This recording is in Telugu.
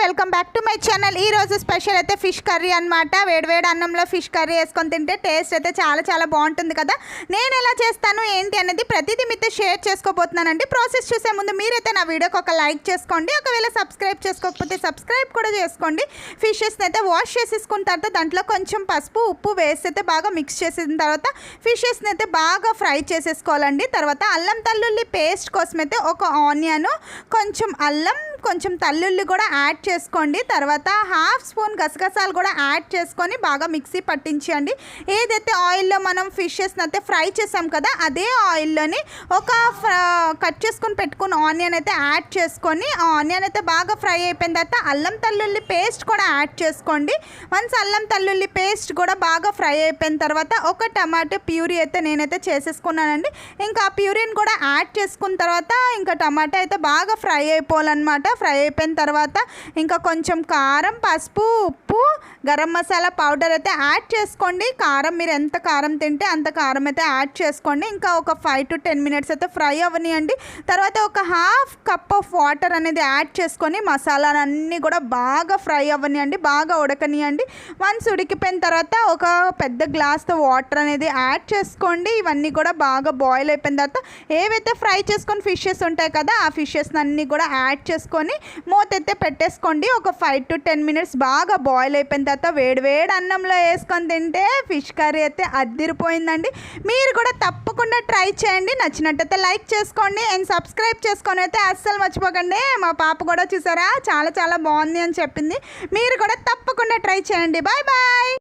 Welcome back to my channel. ఈ రోజు స్పెషల్ అయితే ఫిష్ కర్రీ అనమాట. వేడివేడి అన్నంలో ఫిష్ కర్రీ వేసుకొని తింటే టేస్ట్ అయితే చాలా బాగుంటుంది కదా. నేను ఎలా చేస్తాను ఏంటి అనేది ప్రతిదీ మీతో షేర్ చేసుకోబోతున్నానండి. ప్రాసెస్ చూసే ముందు మీరైతే నా వీడియోకి ఒక లైక్ చేసుకోండి. ఒకవేళ సబ్స్క్రైబ్ చేసుకోకపోతే సబ్స్క్రైబ్ కూడా చేసుకోండి. ఫిషెస్ని అయితే వాష్ చేసేసుకున్న తర్వాత దాంట్లో కొంచెం పసుపు ఉప్పు వేసి అయితే బాగా మిక్స్ చేసిన తర్వాత ఫిషెస్ని అయితే బాగా ఫ్రై చేసేసుకోవాలండి. తర్వాత అల్లం తల్లుల్లి పేస్ట్ కోసం అయితే ఒక ఆనియన్, కొంచెం అల్లం, కొంచెం తల్లుల్లి కూడా యాడ్ చేసుకోండి. తర్వాత హాఫ్ స్పూన్ గసగసాలు కూడా యాడ్ చేసుకొని బాగా మిక్సీ పట్టించండి. ఏదైతే ఆయిల్లో మనం ఫిషెస్ని అయితే ఫ్రై చేసాం కదా, అదే ఆయిల్లోని ఒక కట్ చేసుకొని పెట్టుకున్న ఆనియన్ అయితే యాడ్ చేసుకొని ఆ ఆనియన్ అయితే బాగా ఫ్రై అయిపోయిన తర్వాత అల్లం తల్లుల్లి పేస్ట్ కూడా యాడ్ చేసుకోండి. వన్స్ అల్లం తల్లుల్లి పేస్ట్ కూడా బాగా ఫ్రై అయిపోయిన తర్వాత ఒక టమాటో ప్యూరీ అయితే నేనైతే చేసేసుకున్నానండి. ఇంకా ఆ ప్యూరీని కూడా యాడ్ చేసుకున్న తర్వాత ఇంకా టమాటా అయితే బాగా ఫ్రై అయిపోవాలన్నమాట. ఫ్రై అయిపోయిన తర్వాత ఇంకా కొంచెం కారం, పసుపు, ఉప్పు, గరం మసాలా పౌడర్ అయితే యాడ్ చేసుకోండి. కారం మీరు ఎంత కారం తింటే అంత కారం అయితే యాడ్ చేసుకోండి. ఇంకా ఒక 5 to 10 minutes అయితే ఫ్రై అవ్వనియండి. తర్వాత ఒక హాఫ్ కప్ ఆఫ్ వాటర్ అనేది యాడ్ చేసుకొని మసాలాలన్నీ కూడా బాగా ఫ్రై అవ్వనియండి, బాగా ఉడకనియండి. వన్స్ ఉడికిపోయిన తర్వాత ఒక పెద్ద గ్లాస్తో వాటర్ అనేది యాడ్ చేసుకోండి. ఇవన్నీ కూడా బాగా బాయిల్ అయిపోయిన తర్వాత ఏవైతే ఫ్రై చేసుకొని ఫిషెస్ ఉంటాయి కదా, ఆ ఫిషెస్ అన్నీ కూడా యాడ్ చేసుకొని మూత అయితే పెట్టేసుకోండి. ఒక 5 to 10 minutes బాగా బాయిల్ అయిపోయిన తర్వాత వేడి అన్నంలో వేసుకొని తింటే ఫిష్ కర్రీ అయితే అద్దిరిపోయిందండి. మీరు కూడా తప్పకుండా ట్రై చేయండి. నచ్చినట్టయితే లైక్ చేసుకోండి అండ్ సబ్స్క్రైబ్ చేసుకొని అయితే అస్సలు మర్చిపోకండి. మా పాప కూడా చూసారా చాలా బాగుంది అని చెప్పింది. మీరు కూడా తప్పకుండా ట్రై చేయండి. Bye bye.